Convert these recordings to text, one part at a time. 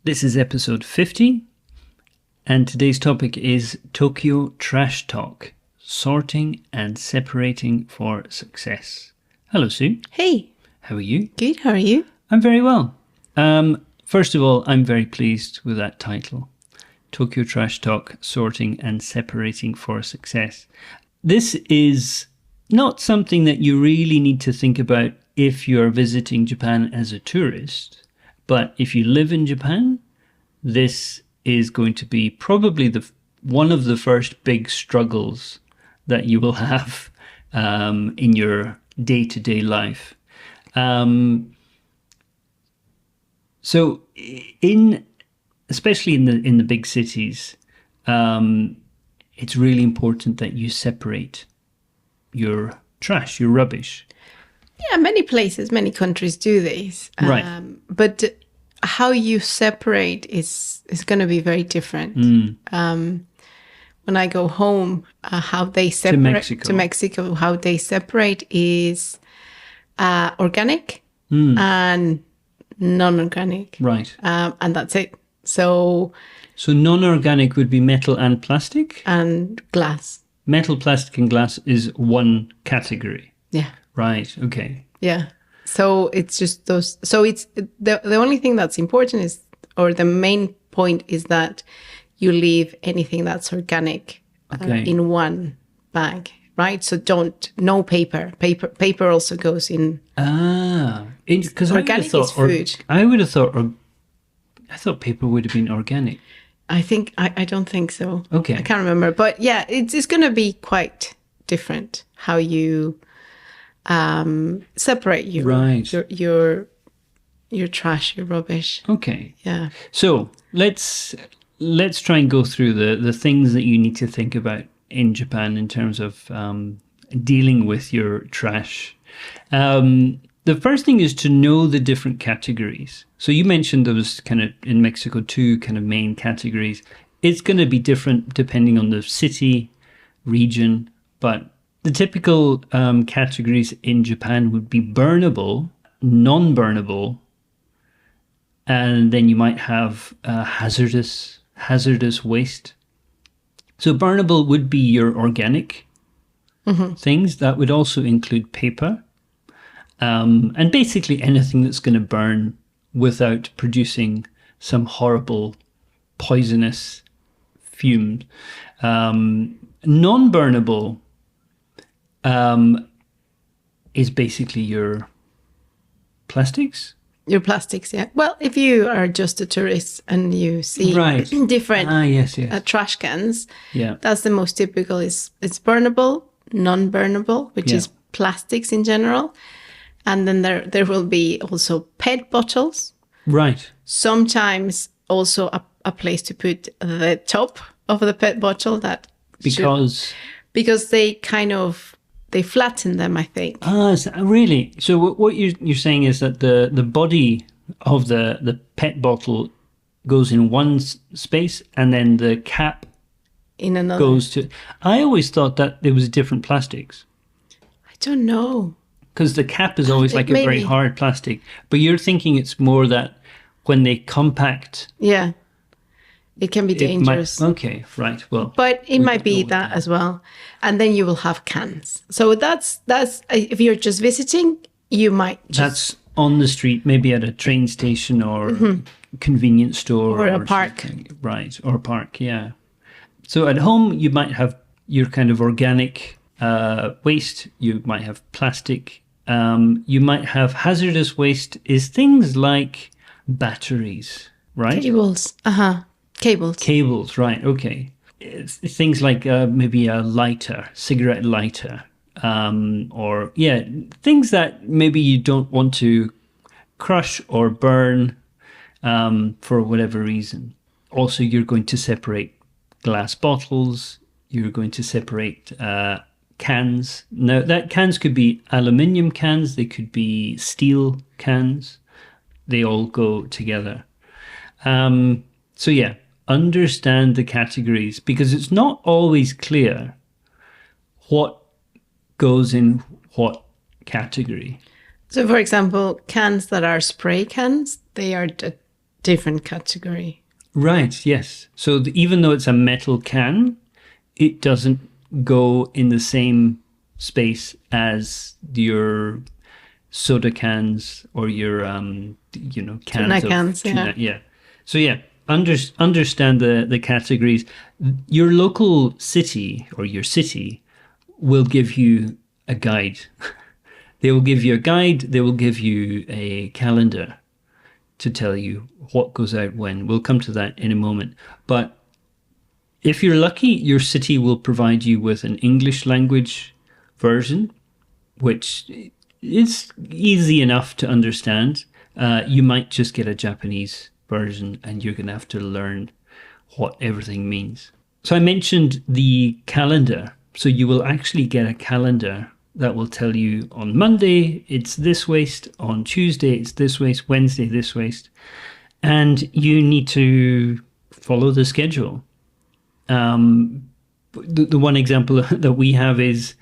This is episode 50, and today's topic is Tokyo Trash Talk, sorting and separating for success. Hello, Sue. Hey. How are you? Good, how are you? I'm very well. First of all, I'm very pleased with that title, Tokyo Trash Talk, sorting and separating for success. This is not something that you really need to think about if you're visiting Japan as a tourist. But if you live in Japan, this is going to be probably one of the first big struggles that you will have in your day-to-day life. So, especially in the big cities, it's really important that you separate your trash, your rubbish. Yeah, many places, many countries do this. Right. But how you separate is going to be very different. When I go home, how they separate to Mexico, how they separate is organic and non-organic. Right. And that's it. So non-organic would be metal and plastic? And glass. Metal, plastic and glass is one category. Yeah. Right. Okay. Yeah. So it's just those. So it's the only thing that's important is, or the main point is that you leave anything that's organic in one bag, right? So no paper. Paper also goes in. Because organic is food. I would have thought. I thought paper would have been organic. I don't think so. Okay. I can't remember, but yeah, it's going to be quite different how you separate your trash, your rubbish. Okay. Yeah. So let's try and go through the things that you need to think about in Japan in terms of dealing with your trash. The first thing is to know the different categories. So you mentioned there was kind of in Mexico 2 kind of main categories. It's going to be different depending on the city, region, but the typical categories in Japan would be burnable, non-burnable, and then you might have hazardous waste. So burnable would be your organic things. That would also include paper, and basically anything that's going to burn without producing some horrible poisonous fumes. Non-burnable is basically your plastics. Your plastics, yeah. Well, if you are just a tourist and you see different trash cans, that's the most typical. It's burnable, non-burnable, which is plastics in general. And then there will be also PET bottles. Right. Sometimes also a place to put the top of the PET bottle because they kind of they flatten them, I think. Really? So what you're saying is that the body of the PET bottle goes in one space and then the cap in another goes to. I always thought that there was different plastics. I don't know. Because the cap is always like a very hard plastic. But you're thinking it's more that when they compact. Yeah. It can be dangerous. Okay, right. Well, but it might be that as well. And then you will have cans. So that's if you're just visiting, you might that's on the street, maybe at a train station or convenience store. Or a park. Something. Right, or a park, yeah. So at home, you might have your kind of organic waste. You might have plastic. You might have hazardous waste is things like batteries, right? Cables. Cables, right, okay. It's things like maybe a lighter, cigarette lighter, or, things that maybe you don't want to crush or burn for whatever reason. Also, you're going to separate glass bottles, you're going to separate cans. Now, cans could be aluminium cans, they could be steel cans. They all go together. Understand the categories because it's not always clear what goes in what category. So, for example, cans that are spray cans, they are different category. Right, yes. So even though it's a metal can, it doesn't go in the same space as your soda cans or your, cans tuna of cans, tuna. Yeah. So yeah, understand the categories. Your local city or your city will give you a guide. They will give you a guide. They will give you a calendar to tell you what goes out when. We'll come to that in a moment. But if you're lucky, your city will provide you with an English language version, which is easy enough to understand. You might just get a Japanese version and you're going to have to learn what everything means. So I mentioned the calendar. So you will actually get a calendar that will tell you on Monday, it's this waste. On Tuesday, it's this waste. Wednesday, this waste. And you need to follow the schedule. The one example that we have is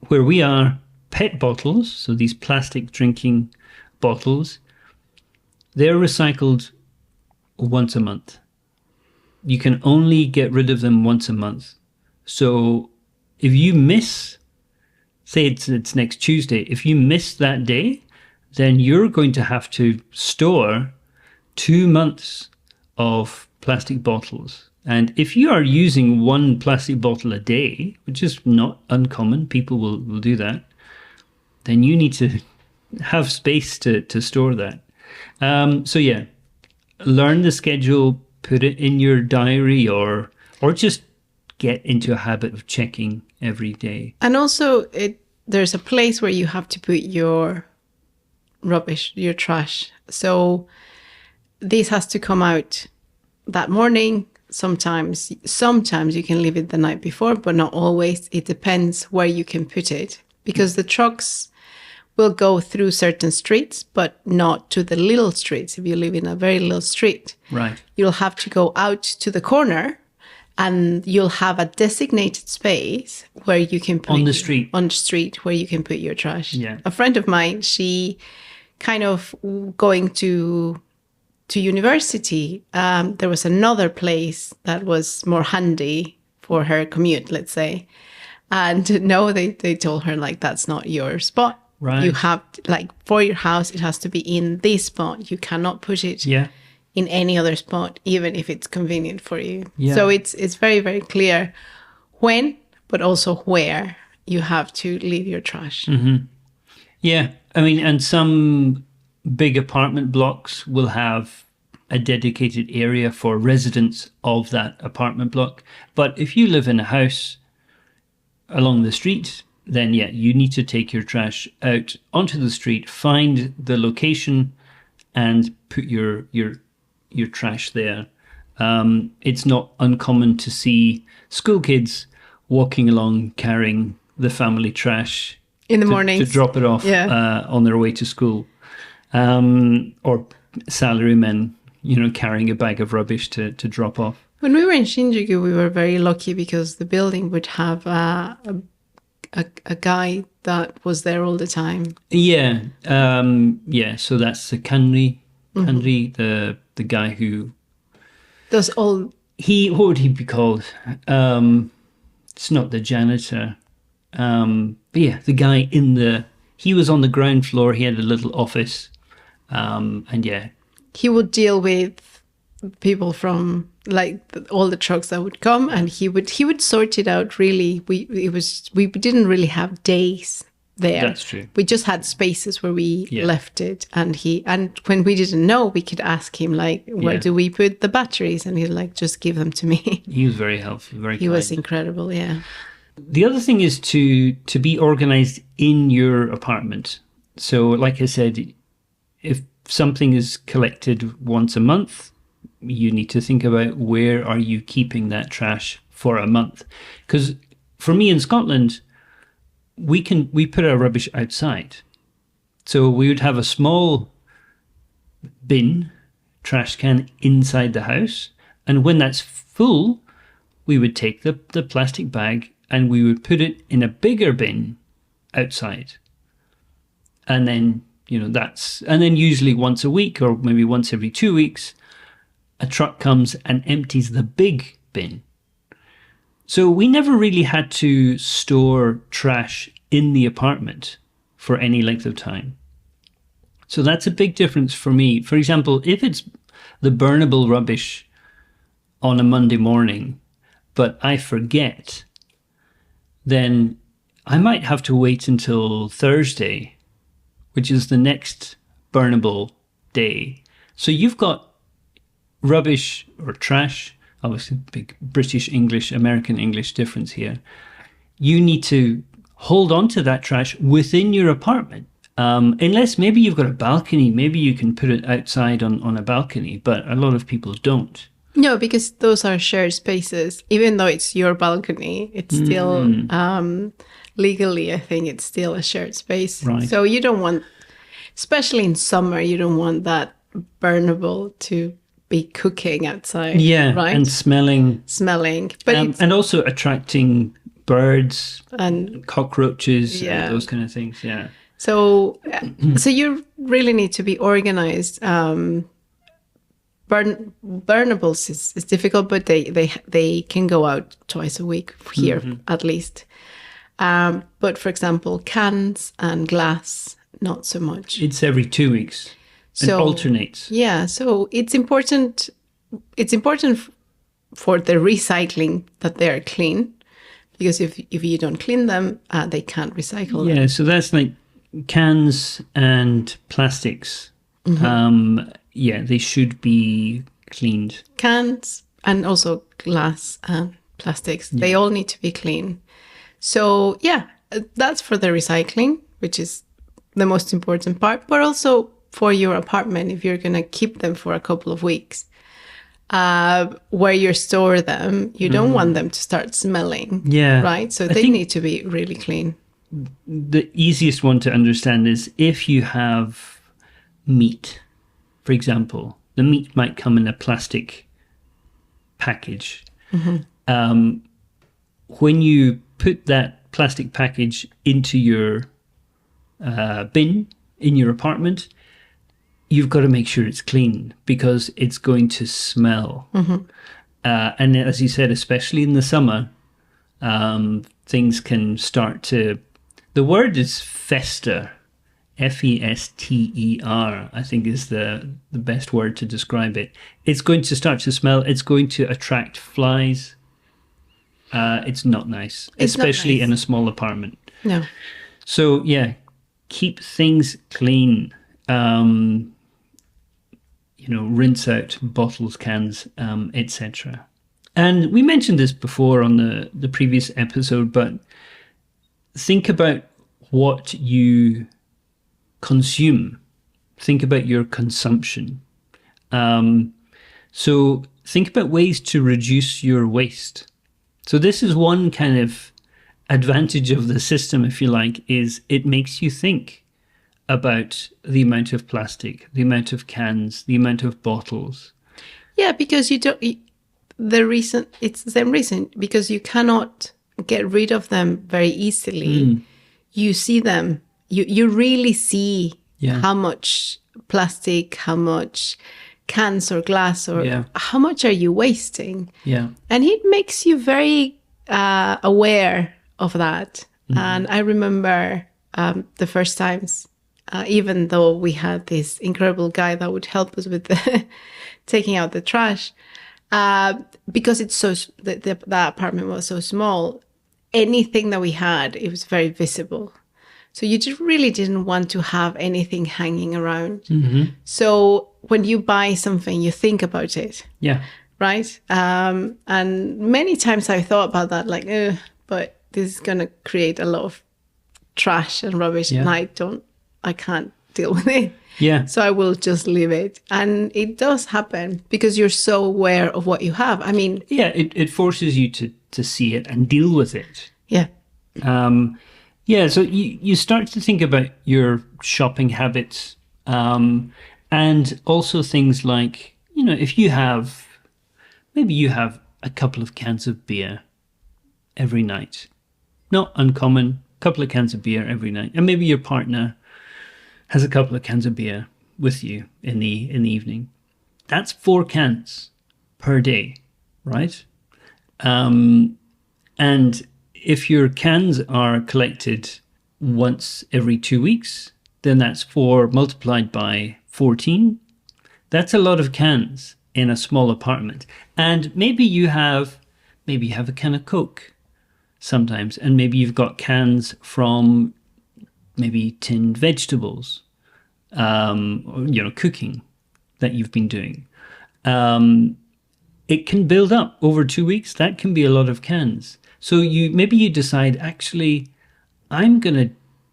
where we are, PET bottles, so these plastic drinking bottles, they're recycled once a month. You can only get rid of them once a month. So if you miss, say it's next Tuesday, if you miss that day, then you're going to have to store 2 months of plastic bottles. And if you are using one plastic bottle a day, which is not uncommon, people will do that, then you need to have space to store that. So yeah, learn the schedule, put it in your diary, or just get into a habit of checking every day. And also, there's a place where you have to put your rubbish, your trash. So this has to come out that morning. Sometimes you can leave it the night before, but not always. It depends where you can put it, because the trucks will go through certain streets, but not to the little streets. If you live in a very little street, right, you'll have to go out to the corner, and you'll have a designated space where you can put on the street where you can put your trash. Yeah. A friend of mine, she kind of going to university, there was another place that was more handy for her commute, let's say. And no, they told her, like, that's not your spot. Right. You have, like, for your house, it has to be in this spot. You cannot put it in any other spot, even if it's convenient for you. Yeah. So it's very, very clear when, but also where you have to leave your trash. Mm-hmm. Yeah. I mean, and some big apartment blocks will have a dedicated area for residents of that apartment block. But if you live in a house along the street, then yeah, you need to take your trash out onto the street, find the location, and put your trash there. It's not uncommon to see school kids walking along carrying the family trash in the morning to drop it off on their way to school, or salarymen, carrying a bag of rubbish to drop off. When we were in Shinjuku, we were very lucky because the building would have a guy that was there all the time. Yeah, So that's the kanri, the guy who does all. What would he be called? It's not the janitor. But yeah, the guy he was on the ground floor. He had a little office, and yeah, he would deal with people from all the trucks that would come, and he would sort it out. Really, we didn't really have days there. That's true. We just had spaces where we left it, and when we didn't know, we could ask him, like, where do we put the batteries, and he'd like, just give them to me. He was very helpful, very kind. He was incredible. Yeah. The other thing is to be organized in your apartment. So, like I said, if something is collected once a month, you need to think about where are you keeping that trash for a month. Because for me in Scotland, we put our rubbish outside. So we would have a small bin, trash can inside the house. And when that's full, we would take the plastic bag and we would put it in a bigger bin outside. And then, and then usually once a week or maybe once every 2 weeks, a truck comes and empties the big bin. So we never really had to store trash in the apartment for any length of time. So that's a big difference for me. For example, if it's the burnable rubbish on a Monday morning, but I forget, then I might have to wait until Thursday, which is the next burnable day. So you've got rubbish or trash, obviously big British English, American English difference here. You need to hold on to that trash within your apartment. Unless maybe you've got a balcony, maybe you can put it outside on a balcony, but a lot of people don't. No, because those are shared spaces. Even though it's your balcony, it's still legally, I think it's still a shared space. Right. So you don't want, especially in summer, you don't want that burnable to be cooking outside. Yeah, right? And smelling. But and also attracting birds and cockroaches and those kind of things, yeah. So you really need to be organized. Burnables is difficult, but they can go out twice a week here, at least. But for example, cans and glass, not so much. It's every 2 weeks. So it alternates. Yeah, so it's important. It's important for the recycling that they are clean, because if you don't clean them, they can't recycle them. Yeah, so that's like cans and plastics. They should be cleaned. Cans and also glass and plastics, they all need to be clean. So that's for the recycling, which is the most important part, but also for your apartment, if you're going to keep them for a couple of weeks, where you store them, you don't want them to start smelling. Yeah. Right? So they need to be really clean. The easiest one to understand is if you have meat, for example, the meat might come in a plastic package. When you put that plastic package into your bin in your apartment, you've got to make sure it's clean because it's going to smell. And as you said, especially in the summer, things can start to... The word is fester. F-E-S-T-E-R, I think is the best word to describe it. It's going to start to smell. It's going to attract flies. It's not nice, especially in a small apartment. No. So, keep things clean. Rinse out bottles, cans, etc. And we mentioned this before on the previous episode, but think about what you consume. Think about your consumption. So think about ways to reduce your waste. So this is one kind of advantage of the system, if you like, is it makes you think about the amount of plastic, the amount of cans, the amount of bottles. Yeah, because it's the same reason, because you cannot get rid of them very easily. You see them, you really see how much plastic, how much cans or glass, or how much are you wasting. Yeah. And it makes you very aware of that. And I remember the first times, even though we had this incredible guy that would help us with taking out the trash, because it's the apartment was so small, anything that we had, it was very visible. So you just really didn't want to have anything hanging around. So when you buy something, you think about it. Yeah. Right? And many times I thought about that, like, but this is going to create a lot of trash and rubbish, and I can't deal with it. Yeah. So I will just leave it. And it does happen because you're so aware of what you have. I mean... Yeah, it forces you to see it and deal with it. Yeah. So you start to think about your shopping habits, and also things like, if maybe you have a couple of cans of beer every night. Not uncommon, a couple of cans of beer every night. And maybe your partner has a couple of cans of beer with you in the evening. That's 4 cans per day, right? And if your cans are collected once every 2 weeks, then that's 4 multiplied by 14. That's a lot of cans in a small apartment. And maybe you have a can of Coke sometimes, and maybe you've got cans from maybe tinned vegetables, or, cooking that you've been doing. It can build up over 2 weeks. That can be a lot of cans. So maybe you decide, actually, I'm going to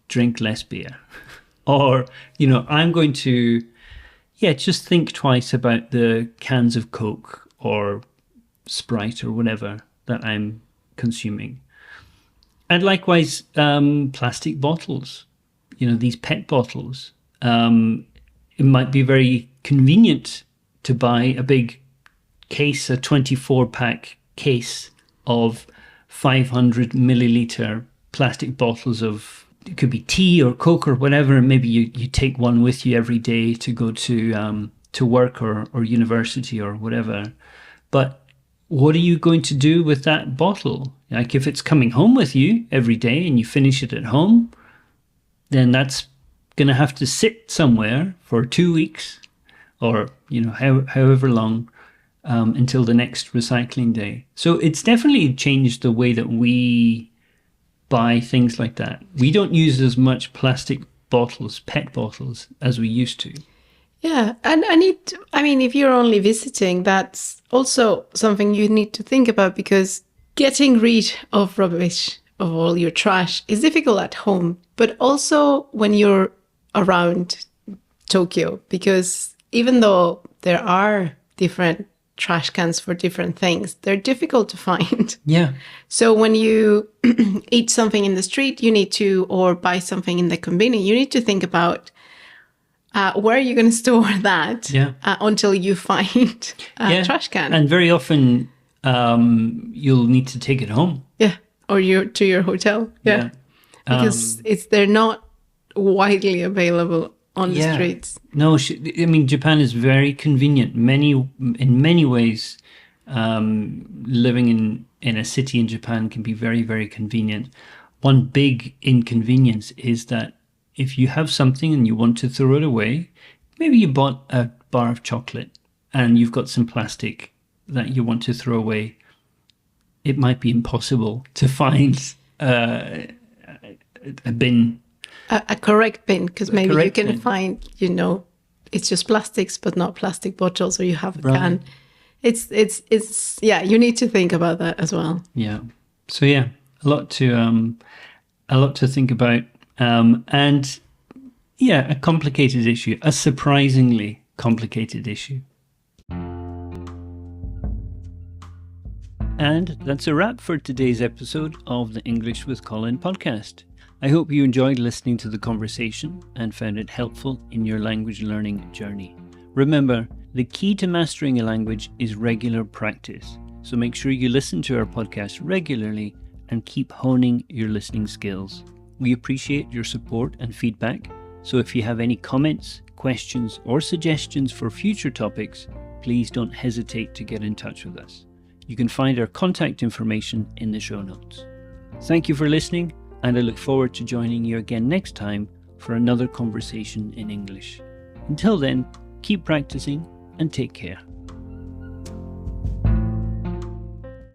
drink less beer. Or, I'm going to, just think twice about the cans of Coke or Sprite or whatever that I'm consuming. And likewise, plastic bottles, these PET bottles. It might be very convenient to buy a big case, a 24-pack case of 500 milliliter plastic bottles of, it could be tea or Coke or whatever, and maybe you take one with you every day to go to work or university or whatever. But what are you going to do with that bottle? Like, if it's coming home with you every day and you finish it at home, then that's going to have to sit somewhere for 2 weeks or, however long, until the next recycling day. So it's definitely changed the way that we buy things like that. We don't use as much plastic bottles, PET bottles, as we used to. Yeah, and if you're only visiting, that's also something you need to think about, because getting rid of rubbish, of all your trash, is difficult at home, but also when you're around Tokyo, because even though there are different trash cans for different things, they're difficult to find. Yeah. So when you eat something in the street, or buy something in the convenience, you need to think about where are you going to store that until you find a trash can. And very often you'll need to take it home. Yeah, or to your hotel. Yeah, because they're not widely available on the streets. No, Japan is very convenient. In many ways, living in a city in Japan can be very, very convenient. One big inconvenience is that if you have something and you want to throw it away, maybe you bought a bar of chocolate and you've got some plastic that you want to throw away, it might be impossible to find a bin. A correct bin, because maybe you can find, it's just plastics, but not plastic bottles, or you have a can. It's you need to think about that as well. Yeah. So a lot to think about, and a complicated issue, a surprisingly complicated issue. And that's a wrap for today's episode of the English with Colin podcast. I hope you enjoyed listening to the conversation and found it helpful in your language learning journey. Remember, the key to mastering a language is regular practice. So make sure you listen to our podcast regularly and keep honing your listening skills. We appreciate your support and feedback. So if you have any comments, questions, or suggestions for future topics, please don't hesitate to get in touch with us. You can find our contact information in the show notes. Thank you for listening, and I look forward to joining you again next time for another conversation in English. Until then, keep practicing and take care.